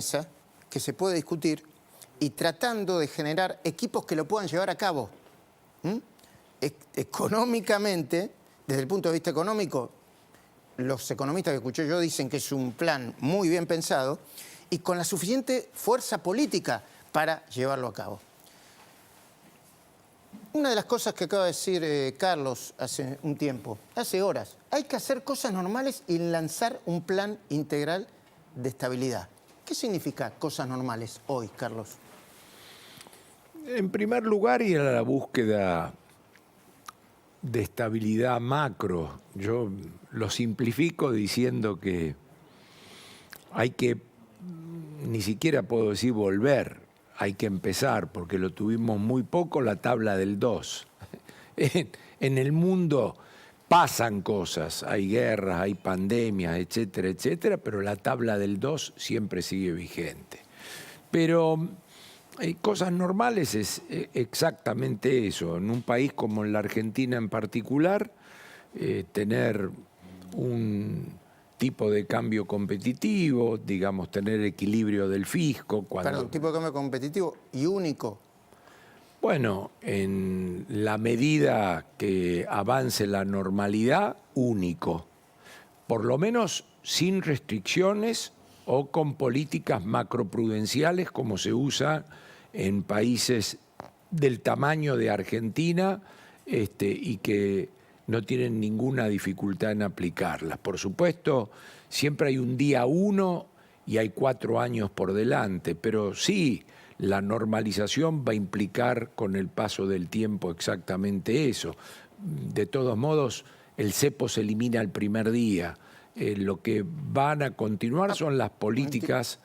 mesa que se puede discutir y tratando de generar equipos que lo puedan llevar a cabo. Económicamente, desde el punto de vista económico, los economistas que escuché yo dicen que es un plan muy bien pensado y con la suficiente fuerza política para llevarlo a cabo. Una de las cosas que acaba de decir Carlos hace un tiempo, hace horas, hay que hacer cosas normales y lanzar un plan integral de estabilidad. ¿Qué significa cosas normales hoy, Carlos? En primer lugar, ir a la búsqueda de estabilidad macro. Yo lo simplifico diciendo que hay que, ni siquiera puedo decir volver, hay que empezar, porque lo tuvimos muy poco, la tabla del 2. En el mundo pasan cosas, hay guerras, hay pandemias, etcétera, etcétera, pero la tabla del 2 siempre sigue vigente. Pero cosas normales es exactamente eso. En un país como en la Argentina en particular, tener un tipo de cambio competitivo, digamos, tener equilibrio del fisco. Perdón, tipo de cambio competitivo y único. Bueno, en la medida que avance la normalidad, único. Por lo menos sin restricciones o con políticas macroprudenciales como se usa en países del tamaño de Argentina y que no tienen ninguna dificultad en aplicarlas. Por supuesto, siempre hay un día 1 y hay 4 años por delante, pero sí, la normalización va a implicar con el paso del tiempo exactamente eso. De todos modos, el cepo se elimina el primer día. Lo que van a continuar son las políticas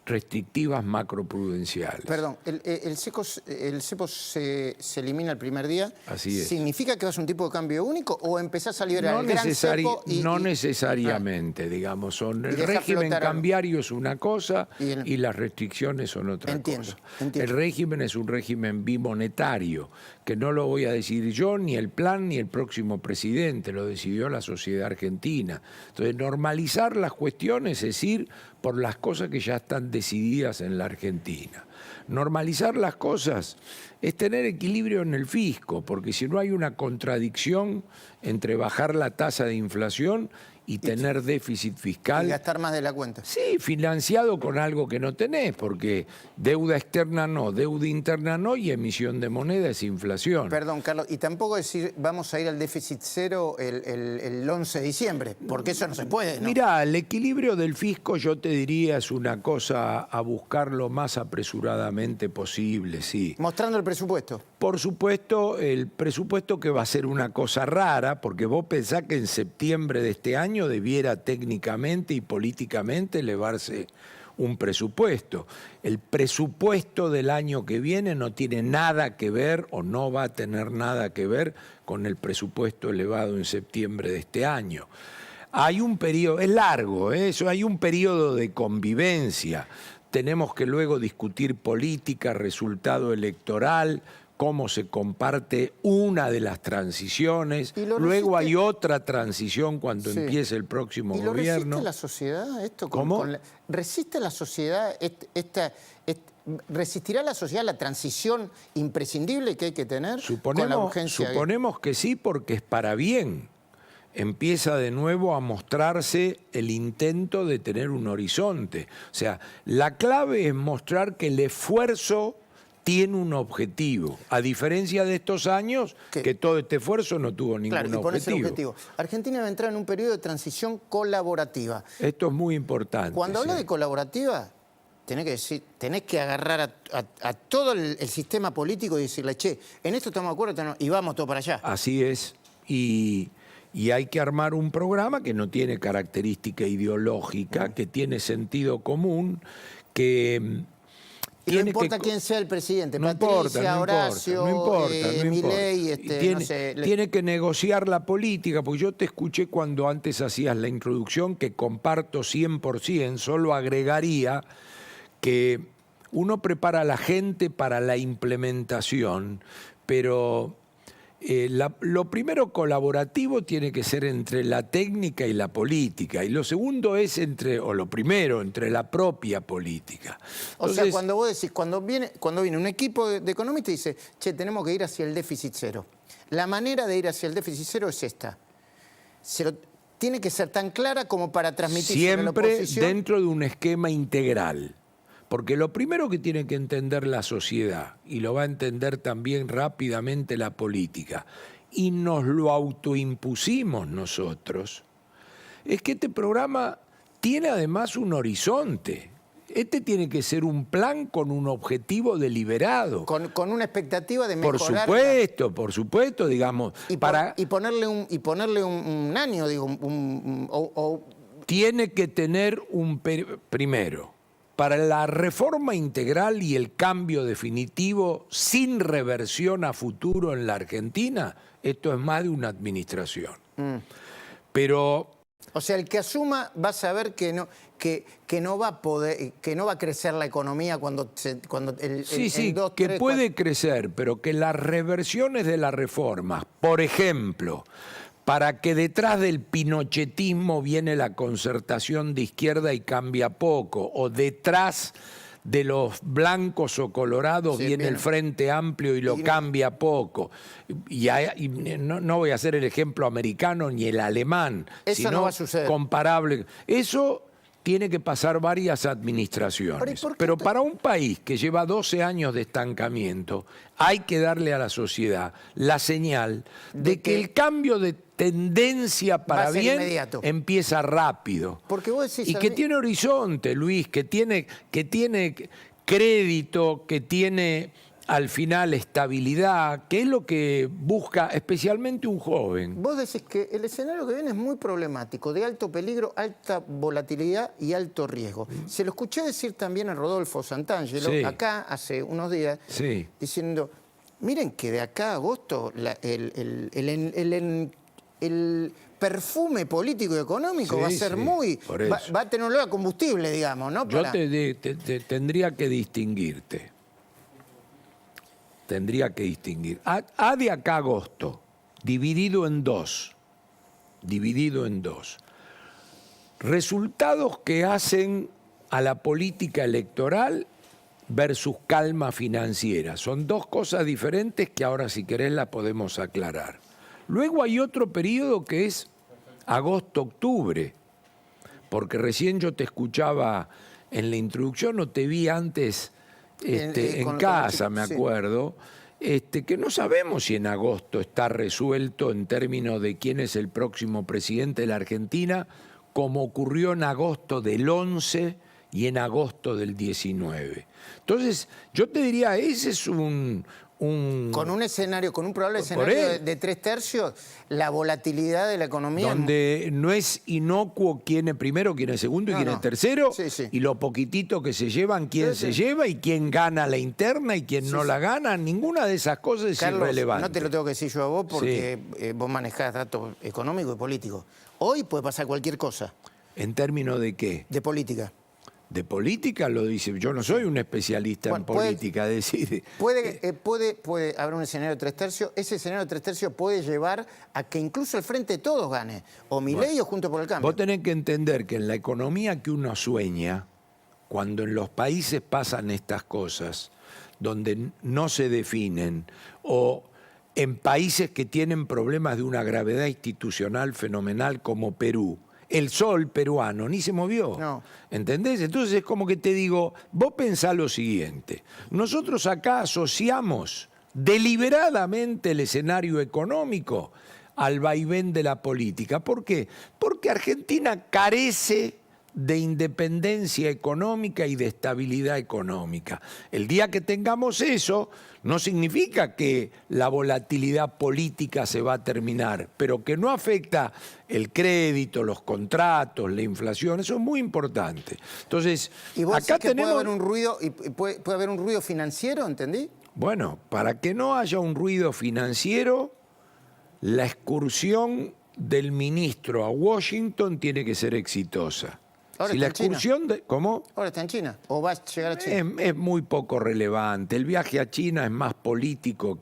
restrictivas macroprudenciales. Perdón, ¿el cepo se elimina el primer día? Así es. ¿Significa que vas a un tipo de cambio único o empezás a liberar el gran cepo? No necesariamente, digamos. El régimen cambiario es una cosa y las restricciones son otra cosa. El régimen es un régimen bimonetario, que no lo voy a decidir yo, ni el plan, ni el próximo presidente, lo decidió la sociedad argentina. Entonces, normalizar las cuestiones es ir por las cosas que ya están decididas en la Argentina. Normalizar las cosas es tener equilibrio en el fisco, porque si no hay una contradicción entre bajar la tasa de inflación y tener déficit fiscal. Y gastar más de la cuenta. Sí, financiado con algo que no tenés, porque deuda externa no, deuda interna no, y emisión de moneda es inflación. Perdón, Carlos, y tampoco decir vamos a ir al déficit cero el 11 de diciembre, porque eso no se puede, ¿no? Mirá, el equilibrio del fisco yo te diría es una cosa a buscar lo más apresuradamente posible, sí. Mostrando el presupuesto. Por supuesto, el presupuesto que va a ser una cosa rara, porque vos pensás que en septiembre de este año debiera técnicamente y políticamente elevarse un presupuesto. El presupuesto del año que viene no tiene nada que ver o no va a tener nada que ver con el presupuesto elevado en septiembre de este año. Hay un periodo, es largo, eso, hay un periodo de convivencia. Tenemos que luego discutir política, resultado electoral, cómo se comparte una de las transiciones, luego hay otra transición cuando empiece el próximo gobierno. ¿Resiste la sociedad esto? ¿Cómo? ¿Resiste la sociedad resistirá la sociedad la transición imprescindible que hay que tener con la urgencia? Suponemos que sí, porque es para bien. Empieza de nuevo a mostrarse el intento de tener un horizonte. O sea, la clave es mostrar que el esfuerzo tiene un objetivo, a diferencia de estos años que todo este esfuerzo no tuvo ningún objetivo. Argentina va a entrar en un periodo de transición colaborativa. Esto es muy importante. Cuando hablas de colaborativa, tenés que agarrar a todo el sistema político y decirle, che, en esto estamos de acuerdo y vamos todos para allá. Así es. Y hay que armar un programa que no tiene característica ideológica, que tiene sentido común, que... Y no importa quién sea el presidente, Patricia, Horacio, Milei, tiene que negociar la política, porque yo te escuché cuando antes hacías la introducción, que comparto 100%, solo agregaría que uno prepara a la gente para la implementación, pero lo primero colaborativo tiene que ser entre la técnica y la política, y lo segundo es lo primero, entre la propia política. O sea, cuando vos decís, cuando viene un equipo de economistas y dice, che, tenemos que ir hacia el déficit cero. La manera de ir hacia el déficit cero es esta. Tiene que ser tan clara como para transmitir a la oposición. Siempre dentro de un esquema integral. Porque lo primero que tiene que entender la sociedad, y lo va a entender también rápidamente la política, y nos lo autoimpusimos nosotros, es que este programa tiene además un horizonte. Este tiene que ser un plan con un objetivo deliberado. Con una expectativa de mejorar. Por supuesto, digamos. Y ponerle un año, digo, Tiene que tener primero, para la reforma integral y el cambio definitivo sin reversión a futuro en la Argentina, esto es más de una administración. Pero... O sea, el que asuma va a saber que no va a crecer la economía cuando puede crecer, pero que las reversiones de las reformas, por ejemplo, para que detrás del pinochetismo viene la concertación de izquierda y cambia poco, o detrás de los blancos o colorados viene el Frente Amplio y lo cambia poco. Y no voy a hacer el ejemplo americano ni el alemán, eso sino no va a suceder. Comparable. Eso tiene que pasar varias administraciones. Pero para un país que lleva 12 años de estancamiento, hay que darle a la sociedad la señal de que el cambio de tendencia para bien inmediato. Empieza rápido. Porque vos decís, y que tiene horizonte, Luis, que tiene crédito, que tiene al final estabilidad, que es lo que busca especialmente un joven. Vos decís que el escenario que viene es muy problemático, de alto peligro, alta volatilidad y alto riesgo. Se lo escuché decir también a Rodolfo Santangelo, acá hace unos días, diciendo, miren que de acá a agosto el perfume político y económico va a ser va a tener olor a combustible, digamos, ¿no? Yo tendría que distinguirte. Tendría que distinguir. A de acá a agosto, dividido en dos. Resultados que hacen a la política electoral versus calma financiera. Son dos cosas diferentes que ahora, si querés, las podemos aclarar. Luego hay otro periodo que es agosto-octubre, porque recién yo te escuchaba en la introducción, o te vi antes en casa, me acuerdo, que no sabemos si en agosto está resuelto en términos de quién es el próximo presidente de la Argentina, como ocurrió en agosto del 11 y en agosto del 19. Entonces, yo te diría, ese es con un probable escenario de 3/3, la volatilidad de la economía. Donde no es inocuo quién es primero, quién es segundo y quién es tercero, y lo poquitito que se llevan, quién se lleva y quién gana la interna y quién no la gana. Ninguna de esas cosas es irrelevante. No te lo tengo que decir yo a vos porque vos manejás datos económicos y políticos. Hoy puede pasar cualquier cosa. ¿En términos de qué? De política. De política lo dice, yo no soy un especialista en política, puede haber un escenario de 3/3, ese escenario de 3/3 puede llevar a que incluso el Frente de Todos gane, o Milei o Juntos por el Cambio. Vos tenés que entender que en la economía que uno sueña, cuando en los países pasan estas cosas, donde no se definen, o en países que tienen problemas de una gravedad institucional fenomenal como Perú, el sol peruano ni se movió. No. ¿Entendés? Entonces es como que te digo, vos pensá lo siguiente. Nosotros acá asociamos deliberadamente el escenario económico al vaivén de la política. ¿Por qué? Porque Argentina carece de independencia económica y de estabilidad económica. El día que tengamos eso, no significa que la volatilidad política se va a terminar, pero que no afecta el crédito, los contratos, la inflación, eso es muy importante. Entonces, ¿y vos acá tenemos... puede haber un ruido financiero, ¿entendí? Bueno, para que no haya un ruido financiero, la excursión del ministro a Washington tiene que ser exitosa. Ahora si la excursión ¿Cómo? Ahora está en China, o va a llegar a China. Es muy poco relevante. El viaje a China es más político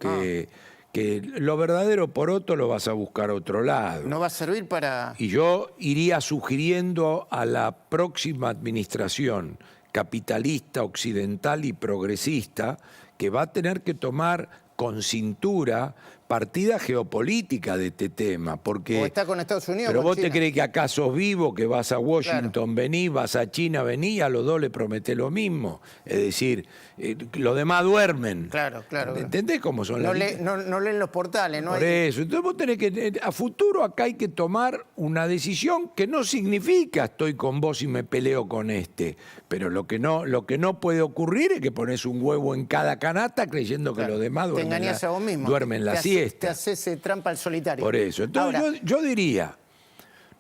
que lo verdadero poroto lo vas a buscar a otro lado. No va a servir para... Y yo iría sugiriendo a la próxima administración capitalista, occidental y progresista que va a tener que tomar con cintura partida geopolítica de este tema, porque... O está con Estados Unidos. Pero con vos te China. crees que acá sos vivo, que vas a Washington, venís, vas a China, venís, a los dos le prometés lo mismo. Es decir, los demás duermen. Claro. ¿Entendés cómo son No, las... no leen los portales. No Por eso, entonces vos tenés que, a futuro acá hay que tomar una decisión que no significa estoy con vos y me peleo con este, pero lo que no puede ocurrir es que pones un huevo en cada canasta creyendo que los demás Te engañás a vos mismo. duermen la siesta. Te haces trampa al solitario. Por eso, entonces Ahora, yo diría,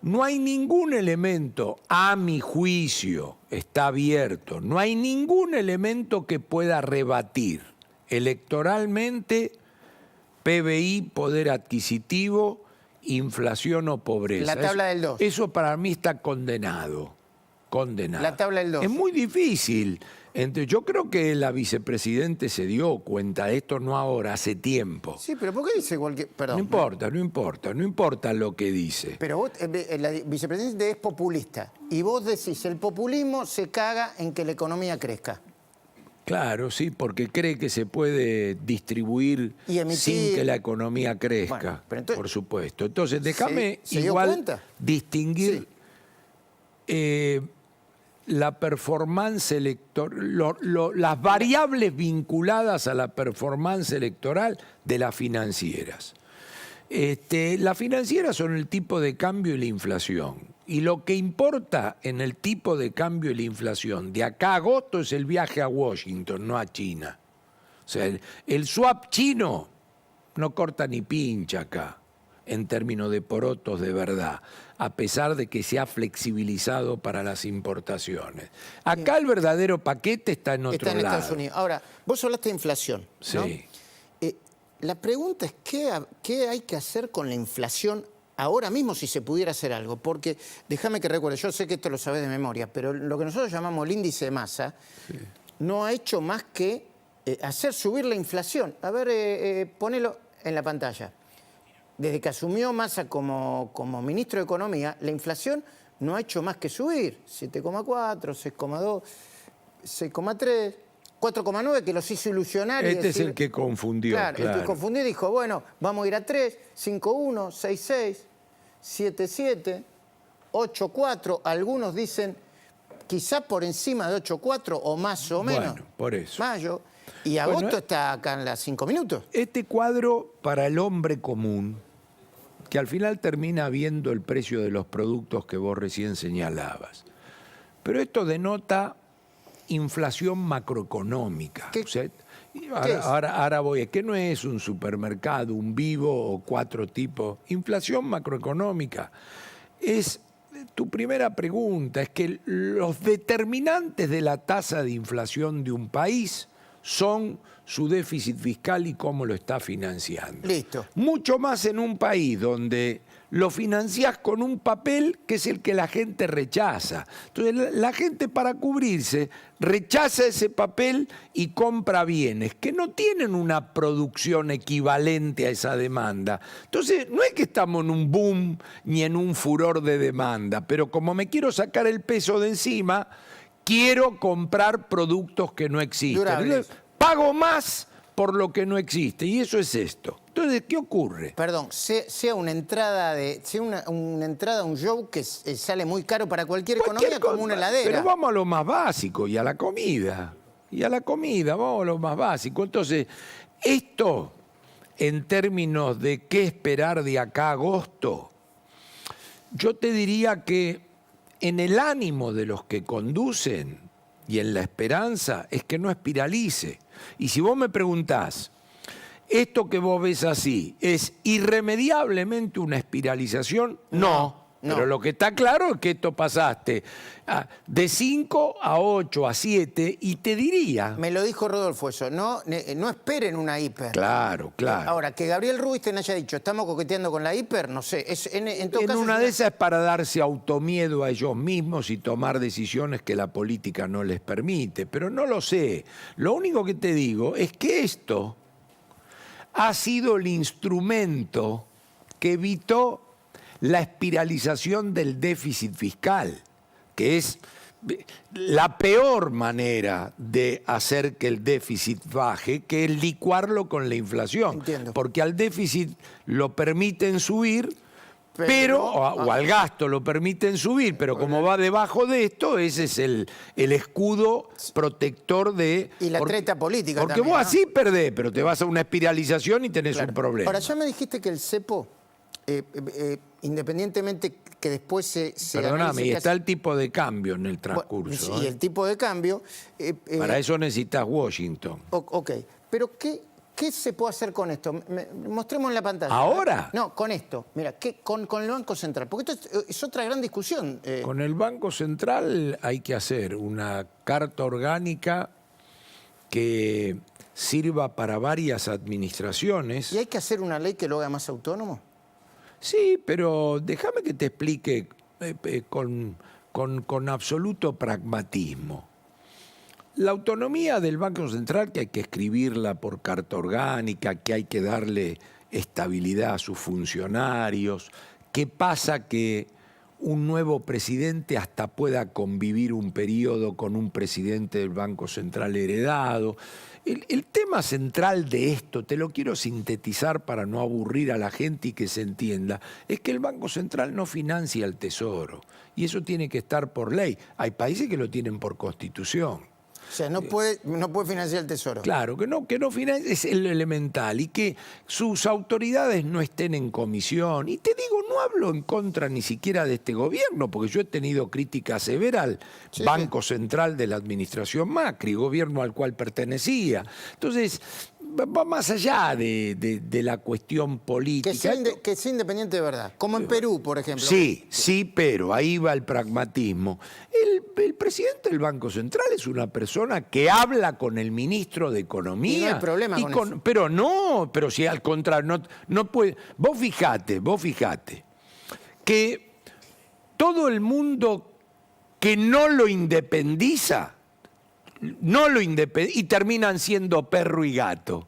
no hay ningún elemento, a mi juicio, está abierto, no hay ningún elemento que pueda rebatir electoralmente PBI, poder adquisitivo, inflación o pobreza. La tabla del 2. Eso para mí está condenado. La tabla del 2. Es muy difícil. Yo creo que la vicepresidente se dio cuenta de esto, no ahora, hace tiempo. Sí, pero ¿por qué dice cualquier...? Perdón. No importa lo que dice. Pero vos, la vicepresidenta es populista. Y vos decís, el populismo se caga en que la economía crezca. Claro, sí, porque cree que se puede distribuir Y emitir... sin que la economía crezca, Bueno, pero entonces, por supuesto. Entonces, déjame ¿se dio igual cuenta? distinguir la performance electoral, las variables vinculadas a la performance electoral de las financieras. Las financieras son el tipo de cambio y la inflación. Y lo que importa en el tipo de cambio y la inflación de acá a agosto es el viaje a Washington, no a China. O sea, el swap chino no corta ni pincha acá, en términos de porotos de verdad, a pesar de que se ha flexibilizado para las importaciones. Acá el verdadero paquete está en otro lado. Está en Estados Unidos. Ahora, vos hablaste de inflación, ¿no? Sí. La pregunta es, ¿qué hay que hacer con la inflación ahora mismo si se pudiera hacer algo? Porque, déjame que recuerde, yo sé que esto lo sabés de memoria, pero lo que nosotros llamamos el índice de masa no ha hecho más que hacer subir la inflación. A ver, ponelo en la pantalla. Desde que asumió Massa como ministro de Economía, la inflación no ha hecho más que subir. 7,4, 6,2, 6,3, 4,9, que los hizo ilusionar. Este es el que confundió. Claro, el que confundió y dijo, bueno, vamos a ir a 3, 5,1, 6,6, 7,7, 8,4. Algunos dicen quizá por encima de 8,4 o más o menos. Bueno, por eso. Mayo. Y agosto está acá en las 5 minutos. Este cuadro para el hombre común, que al final termina viendo el precio de los productos que vos recién señalabas. Pero esto denota inflación macroeconómica. ¿Qué? O sea, ahora voy, que no es un supermercado, un Vivo o 4 tipos. Inflación macroeconómica es... Tu primera pregunta es que los determinantes de la tasa de inflación de un país son su déficit fiscal y cómo lo está financiando. Listo. Mucho más en un país donde lo financiás con un papel que es el que la gente rechaza. Entonces la gente, para cubrirse, rechaza ese papel y compra bienes que no tienen una producción equivalente a esa demanda. Entonces no es que estamos en un boom ni en un furor de demanda, pero como me quiero sacar el peso de encima, quiero comprar productos que no existen. Durables. Pago más por lo que no existe, y eso es esto. Entonces, ¿qué ocurre? Perdón, sea una entrada una entrada a un show que sale muy caro para cualquier economía, como una heladera. Pero vamos a lo más básico y a la comida. Vamos a lo más básico. Entonces, esto, en términos de qué esperar de acá a agosto, yo te diría que en el ánimo de los que conducen y en la esperanza es que no espiralice. Y si vos me preguntás, ¿esto que vos ves así es irremediablemente una espiralización? No. Pero lo que está claro es que esto pasaste de 5 a 8 a 7 y te diría... Me lo dijo Rodolfo eso, no esperen una hiper. Claro. Ahora, que Gabriel Rubinstein haya dicho, estamos coqueteando con la hiper, no sé. En todo caso, una de esas es para darse automiedo a ellos mismos y tomar decisiones que la política no les permite, pero no lo sé. Lo único que te digo es que esto ha sido el instrumento que evitó la espiralización del déficit fiscal, que es la peor manera de hacer que el déficit baje, que es licuarlo con la inflación. Entiendo. Porque al déficit lo permiten subir, o al gasto lo permiten subir, pero como va debajo de esto, ese es el escudo protector de... Y la treta política porque también, vos ¿no? así perdés, pero te vas a una espiralización y tenés un problema. Ahora, ya me dijiste que el cepo, independientemente que después se Perdóname, analice y que está hace- el tipo de cambio en el transcurso. Sí, y ¿eh? el tipo de cambio... Para eso necesitas Washington. Ok, pero ¿qué se puede hacer con esto? Mostremos en la pantalla. ¿Ahora? No, con esto. Mira, con el Banco Central. Porque esto es otra gran discusión. Con el Banco Central hay que hacer una carta orgánica que sirva para varias administraciones. ¿Y hay que hacer una ley que lo haga más autónomo? Sí, pero déjame que te explique con absoluto pragmatismo. La autonomía del Banco Central, que hay que escribirla por carta orgánica, que hay que darle estabilidad a sus funcionarios, que pasa que un nuevo presidente hasta pueda convivir un periodo con un presidente del Banco Central heredado. El tema central de esto, te lo quiero sintetizar para no aburrir a la gente y que se entienda, es que el Banco Central no financia el Tesoro y eso tiene que estar por ley. Hay países que lo tienen por constitución. O sea, no puede financiar el Tesoro. Claro, que no financia, es el elemental y que sus autoridades no estén en comisión. Y te digo, no hablo en contra ni siquiera de este gobierno, porque yo he tenido crítica severa al Banco Central de la administración Macri, gobierno al cual pertenecía. Entonces, va más allá de la cuestión política. Que sea independiente de verdad. Como en Perú, por ejemplo. Sí, pero ahí va el pragmatismo. El presidente del Banco Central es una persona que habla con el ministro de Economía. Y no hay problema con eso. Pero si al contrario, no puede. Vos fijate que todo el mundo que no lo independiza, y terminan siendo perro y gato.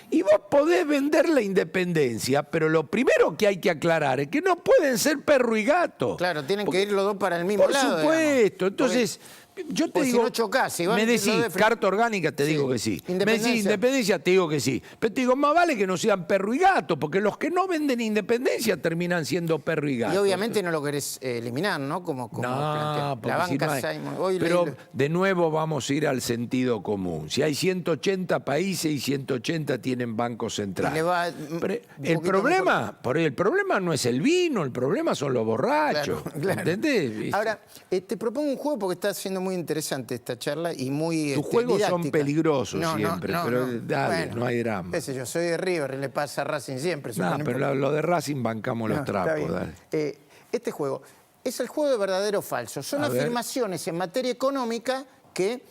Y vos podés vender la independencia, pero lo primero que hay que aclarar es que no pueden ser perro y gato. Claro, tienen que ir los dos para el mismo lado. Por supuesto. Entonces, yo te digo, si no chocás, si van me decís carta orgánica, te digo que sí. Me decís independencia, te digo que sí. Pero te digo, más vale que no sean perro y gato, porque los que no venden independencia terminan siendo perro y gato. Y obviamente no lo querés eliminar, ¿no? Como no, la banca Simon. Pero de nuevo vamos a ir al sentido común. Si hay 180 países y 180 tienen bancos centrales. El problema no es el vino, el problema son los borrachos. Claro. ¿Entendés? Ahora, te propongo un juego porque está siendo muy interesante esta charla y muy Tus juegos didáctica. son peligrosos siempre, pero dale, bueno, no hay drama. Qué sé yo, soy de River y le pasa a Racing siempre. No, pero lo de Racing bancamos los trapos. Dale. Este juego es el juego de verdadero o falso. Son afirmaciones en materia económica que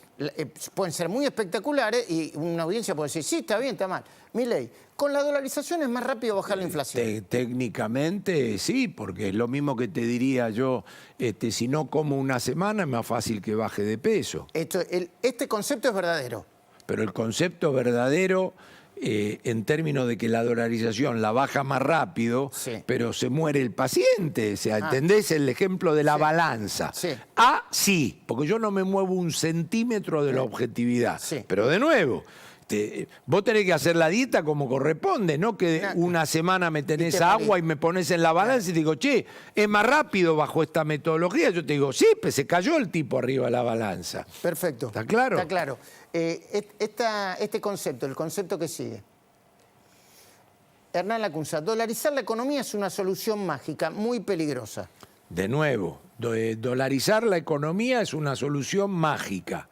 pueden ser muy espectaculares y una audiencia puede decir, sí, está bien, está mal. Milei, con la dolarización es más rápido bajar la inflación. Técnicamente sí, porque es lo mismo que te diría yo, si no como una semana es más fácil que baje de peso. Este concepto es verdadero. Pero el concepto verdadero, en términos de que la dolarización la baja más rápido, pero se muere el paciente. O sea, ¿entendés el ejemplo de la balanza? Sí, porque yo no me muevo un centímetro de la objetividad. Pero de nuevo, vos tenés que hacer la dieta como corresponde, no que una semana me tenés agua y me pones en la balanza y te digo, che, es más rápido bajo esta metodología. Yo te digo, sí, pues se cayó el tipo arriba de la balanza. Perfecto. ¿Está claro? Está claro. Este concepto, el concepto que sigue. Hernán Lacunza, dolarizar la economía es una solución mágica, muy peligrosa. De nuevo, dolarizar la economía es una solución mágica.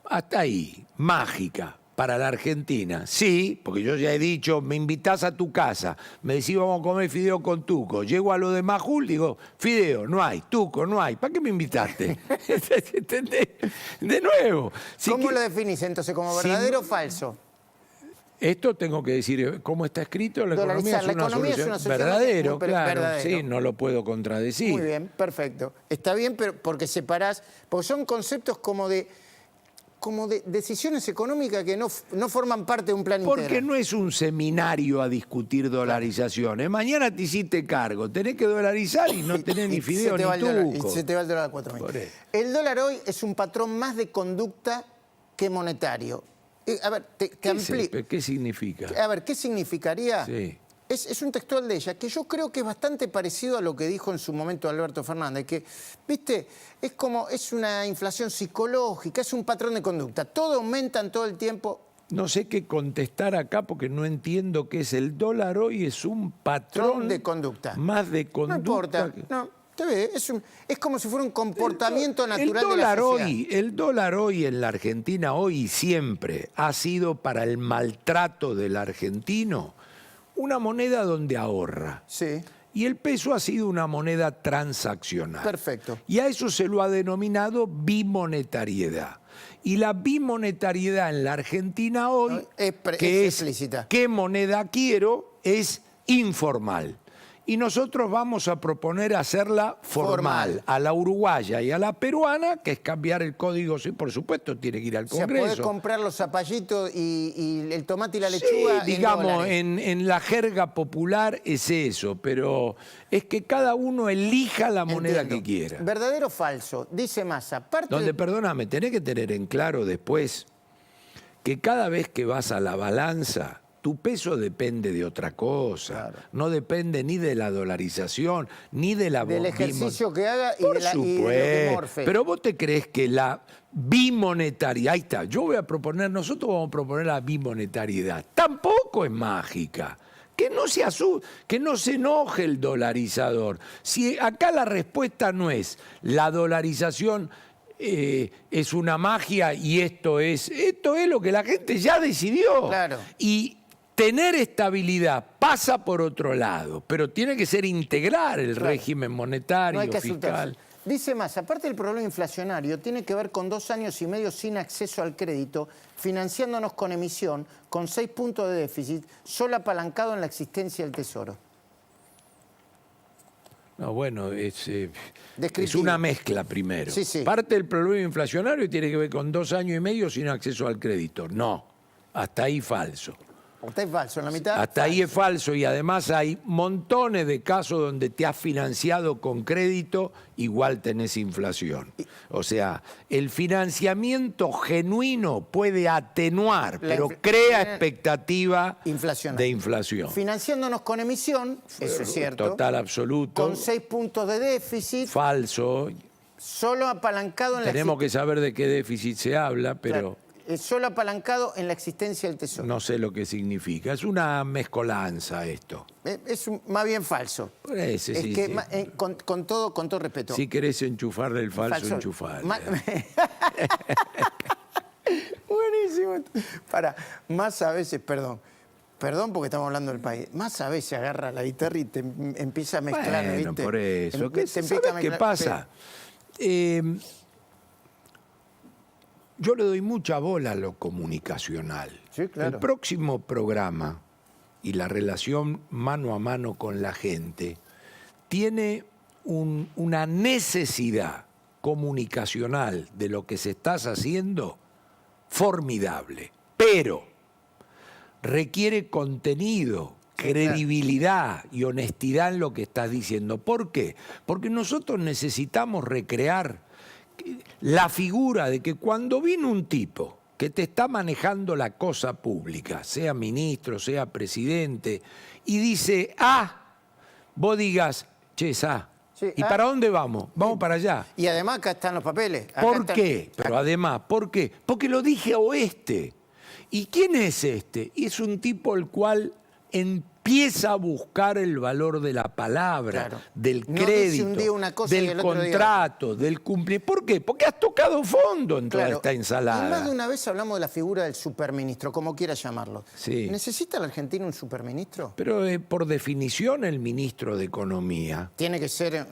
Hasta ahí, mágica. Para la Argentina, sí, porque yo ya he dicho, me invitás a tu casa, me decís vamos a comer fideo con tuco, llego a lo de Majul, digo, fideo, no hay, tuco, no hay, ¿para qué me invitaste? ¿Entendés? De nuevo. ¿Cómo lo definís entonces, como verdadero o falso? Esto tengo que decir, ¿cómo está escrito? La economía es una solución. Verdadero, claro, verdadero. Sí, no lo puedo contradecir. Muy bien, perfecto. Está bien, pero porque separás, porque son conceptos como de como decisiones económicas que no forman parte de un plan Porque integral. no es un seminario a discutir dolarizaciones. Mañana te hiciste cargo, tenés que dolarizar y no tenés ni fideo ni tuco. Y se te va el dólar a 4.000. Por eso. El dólar hoy es un patrón más de conducta que monetario. A ver, te amplío. ¿Qué significa? A ver, ¿qué significaría? Sí. Es un textual de ella, que yo creo que es bastante parecido a lo que dijo en su momento Alberto Fernández, que, viste, es una inflación psicológica, es un patrón de conducta. Todo aumenta en todo el tiempo. No sé qué contestar acá porque no entiendo qué es. El dólar hoy es un patrón De conducta. más de conducta. No importa, no, te ve, es como si fuera un comportamiento natural el de la dólar sociedad. el dólar hoy en la Argentina, hoy y siempre, ha sido para el maltrato del argentino una moneda donde ahorra. Sí, Y el peso ha sido una moneda transaccional. perfecto. Y a eso se lo ha denominado bimonetariedad. Y la bimonetariedad en la Argentina hoy, Es que es explícita. qué moneda quiero, es informal. Y nosotros vamos a proponer hacerla formal. A la uruguaya y a la peruana, que es cambiar el código, sí, por supuesto, tiene que ir al O sea, podés Congreso. comprar los zapallitos y el tomate y la Sí, lechuga digamos, en dólares. en la jerga popular es eso, pero es que cada uno elija la moneda Entiendo. que quiera. ¿Verdadero o falso? Dice Massa, parte Donde, del- perdóname, tenés que tener en claro después que cada vez que vas a la balanza, tu peso depende de otra cosa. Claro. No depende ni de la dolarización, ni de la del ejercicio que haga y Por de, y de lo que supuesto. morfe. Pero vos te crees que la bimonetaria, ahí está, yo voy a proponer, nosotros vamos a proponer la bimonetariedad. Tampoco es mágica. Que no que no se enoje el dolarizador. Si acá la respuesta no es la dolarización es una magia y esto es lo que la gente ya decidió. Claro. Y tener estabilidad pasa por otro lado, pero tiene que ser integrar el Claro. régimen monetario, No hay que fiscal. asustarse. Dice Massa, aparte del problema inflacionario, tiene que ver con 2 años y medio sin acceso al crédito, financiándonos con emisión, con 6 puntos de déficit, solo apalancado en la existencia del Tesoro. No, bueno, es Descriptivo. una mezcla primero. Sí, sí. Parte del problema inflacionario tiene que ver con 2 años y medio sin acceso al crédito. No, hasta ahí falso. Está es falso, en la mitad. Hasta ahí es falso y además hay montones de casos donde te has financiado con crédito, igual tenés inflación. O sea, el financiamiento genuino puede atenuar, pero crea expectativa Inflacionaria. de inflación. Financiándonos con emisión, eso es cierto, Total absoluto. con 6 puntos de déficit, Falso. solo apalancado en Tenemos que saber de qué déficit se habla, pero solo apalancado en la existencia del Tesoro. no sé lo que significa. Es una mezcolanza esto. Es más bien falso. Parece, Es sí, que, sí. con todo respeto. Si querés enchufarle el falso, enchufarle. Buenísimo. Para, más a veces, perdón porque estamos hablando del país, más a veces agarra la guitarra y te empieza a mezclar, Bueno, ¿viste? por eso. Te ¿Sabés empieza a qué mezclar- pasa? Yo le doy mucha bola a lo comunicacional. Sí, claro. El próximo programa y la relación mano a mano con la gente tiene una necesidad comunicacional de lo que se está haciendo formidable, pero requiere contenido, credibilidad y honestidad en lo que estás diciendo. ¿Por qué? Porque nosotros necesitamos recrear la figura de que cuando viene un tipo que te está manejando la cosa pública, sea ministro, sea presidente, y dice, vos digas, che, Sí, ¿y para dónde vamos? Vamos para allá. Y además acá están los papeles. Acá ¿Por están- qué? Pero además, ¿por qué? Porque lo dije a oeste. ¿Y quién es este? Es un tipo el cual empieza a buscar el valor de la palabra, Claro. del No dice crédito, un día una cosa y del el otro día contrato, del cumplimiento. ¿Por qué? Porque has tocado fondo en toda Claro. esta Y más de ensalada. una vez hablamos de la figura del superministro, como quieras llamarlo. Sí. ¿Necesita la Argentina un superministro? Pero por definición el ministro de Economía. Tiene que ser...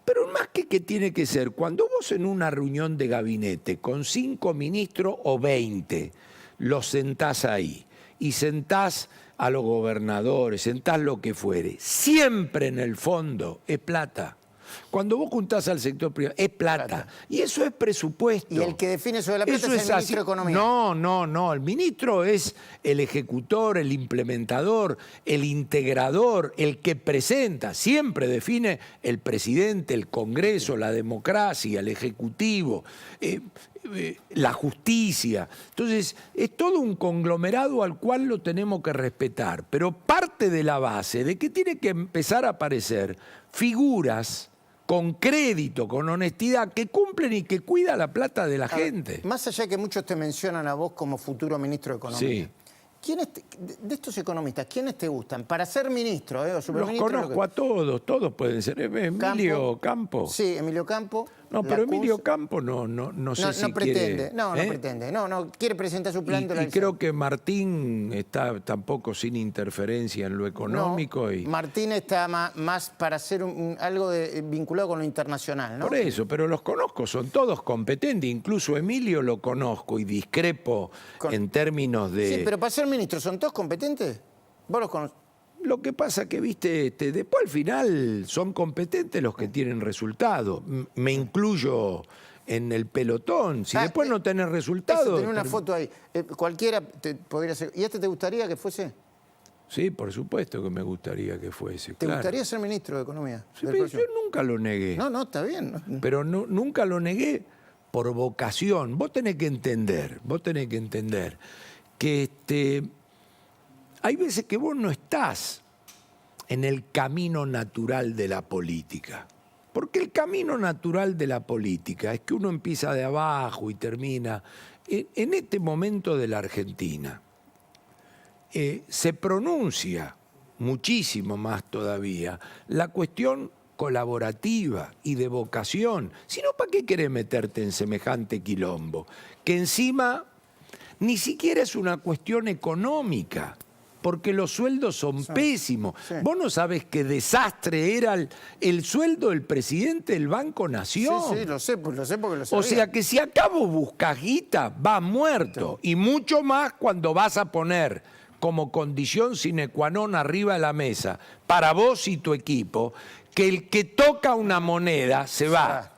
Pero más que tiene que ser, cuando vos en una reunión de gabinete con 5 ministros o 20, los sentás ahí y sentás a los gobernadores, sentás lo que fuere, siempre en el fondo es plata. Cuando vos juntás al sector privado, es plata. Y eso es presupuesto. Y el que define sobre la plata Eso es el ministro así. de Economía. No. El ministro es el ejecutor, el implementador, el integrador, el que presenta. Siempre define el presidente, el Congreso, la democracia, el Ejecutivo, la justicia. Entonces, es todo un conglomerado al cual lo tenemos que respetar. Pero parte de la base de que tiene que empezar a aparecer figuras con crédito, con honestidad, que cumplen y que cuidan la plata de la gente. Más allá de que muchos te mencionan a vos como futuro ministro de Economía. Sí. De estos economistas, ¿quiénes te gustan? Para ser ministro, o Los superministro. conozco a todos pueden ser. Emilio Campo. Sí, Emilio Campo. No, pero Lacuz. Emilio Campo no sé si pretende. quiere. No pretende. No, quiere presentar su plan de la Y creo que Martín está tampoco sin interferencia en lo económico. No, Martín está más para hacer algo vinculado con lo internacional, ¿no? Por eso, pero los conozco, son todos competentes. Incluso Emilio lo conozco y discrepo en términos de... Sí, pero para ser ministro, ¿son todos competentes? ¿Vos los conocés? Lo que pasa que, viste, después al final son competentes los que tienen resultados. Me incluyo en el pelotón. Si después no tenés resultados... Tenés una foto ahí. Cualquiera podría ser. ¿Y te gustaría que fuese? Sí, por supuesto que me gustaría que fuese. ¿Te gustaría ser ministro de Economía? Sí, pero yo nunca lo negué. No, está bien. Pero nunca lo negué por vocación. Vos tenés que entender que hay veces que vos no estás en el camino natural de la política. Porque el camino natural de la política es que uno empieza de abajo y termina. En este momento de la Argentina se pronuncia muchísimo más todavía la cuestión colaborativa y de vocación. Si no, ¿para qué querés meterte en semejante quilombo? Que encima ni siquiera es una cuestión económica, porque los sueldos son pésimos. Sí. Vos no sabés qué desastre era el sueldo del presidente del Banco Nación. Sí, lo sé porque lo sabía. O sea que si acá vos buscás guita, vas muerto. Y mucho más cuando vas a poner como condición sine qua non arriba de la mesa, para vos y tu equipo, que el que toca una moneda se va.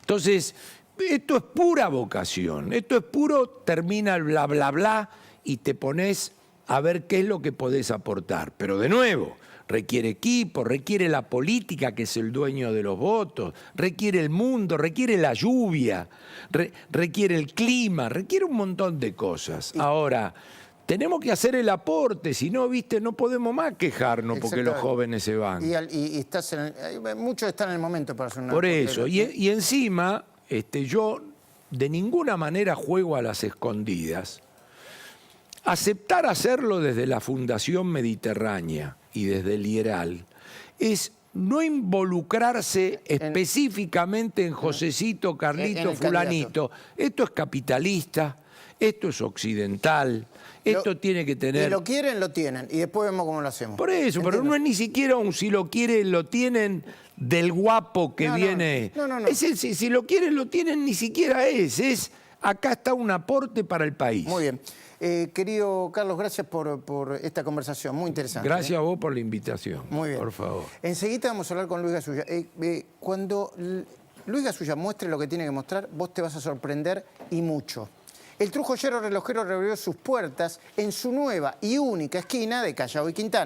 Entonces, esto es pura vocación, esto es puro, termina el bla, bla, bla, y te pones a ver qué es lo que podés aportar. Pero de nuevo, requiere equipo, requiere la política, que es el dueño de los votos, requiere el mundo, requiere la lluvia, requiere el clima, requiere un montón de cosas. Ahora, tenemos que hacer el aporte, si no, viste, no podemos más quejarnos porque los jóvenes se van. Y muchos están en el momento para hacer una... Por eso, y encima, yo de ninguna manera juego a las escondidas. Aceptar hacerlo desde la Fundación Mediterránea y desde el IERAL es no involucrarse específicamente en Josecito, Carlito, fulanito. Esto es capitalista, esto es occidental, esto tiene que tener... Si lo quieren, lo tienen, y después vemos cómo lo hacemos. Por eso, pero no es ni siquiera un si lo quieren, lo tienen del guapo que viene. No. Si lo quieren, lo tienen, ni siquiera es acá está un aporte para el país. Muy bien. Querido Carlos, gracias por esta conversación, muy interesante. Gracias a vos por la invitación. Muy bien. Por favor. Enseguida vamos a hablar con Luis Gasulla. Cuando Luis Gasulla muestre lo que tiene que mostrar, vos te vas a sorprender y mucho. El True Joyero Relojero reabrió sus puertas en su nueva y única esquina de Callao y Quintana.